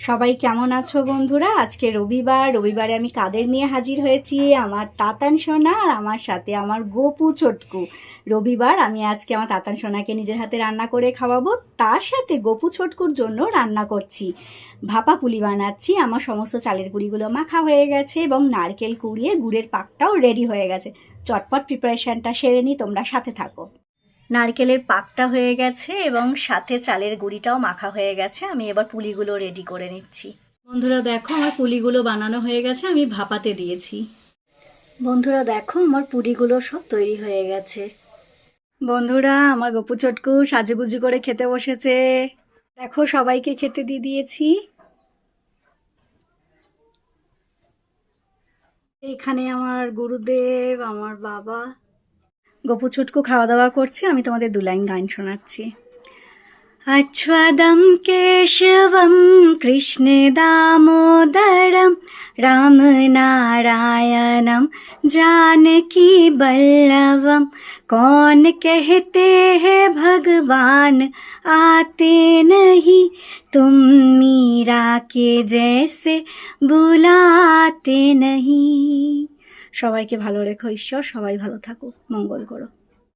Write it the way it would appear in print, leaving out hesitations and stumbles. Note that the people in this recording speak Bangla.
সবাই কেমন আছো বন্ধুরা? আজকে রবিবারে আমি কাদের নিয়ে হাজির হয়েছি? আমার তাতান সোনা আর আমার সাথে আমার গপু ছোটকু। রবিবার আমি আজকে আমার তাতান সোনাকে নিজের হাতে রান্না করে খাওয়াবো, তার সাথে গপু ছোটকুর জন্য রান্না করছি। ভাপা পুলি বানাচ্ছি। আমার সমস্ত চালের গুঁড়িগুলো মাখা হয়ে গেছে এবং নারকেল কুড়িয়ে গুড়ের পাকটাও রেডি হয়ে গেছে। চটপট প্রিপারেশনটা সেরে নিই, তোমরা সাথে থাকো। নারকেলের পাকটা হয়ে গেছে এবং সাথে চালের গুঁড়িটাও মাখা হয়ে গেছে। আমি এবার পুলিগুলো রেডি করে নিচ্ছি। বন্ধুরা দেখো, আমার পুলিগুলো বানানো হয়ে গেছে, আমি ভাপাতে দিয়েছি। বন্ধুরা দেখো, আমার পুলিগুলো সব তৈরি হয়ে গেছে। বন্ধুরা, আমার গপু ছোটকু সাজুগুজু করে খেতে বসেছে। দেখো, সবাইকে খেতে দিয়ে দিয়েছি। এখানে আমার গুরুদেব, আমার বাবা। গপু ছোটকু খাওয়া দাওয়া করছে, আমি তোমাদের 2 লাইন গান শোনাচ্ছি। अच्वदं केशवं कृष्णदामोदरं रामनारायणं जानकीवल्लभं कौन कहते हैं भगवान आते नहीं, तुम मीरा के जैसे बुलाते नहीं। সবাইকে ভালো রেখো ঈশ্বর, সবাই ভালো থাকো, মঙ্গল করো।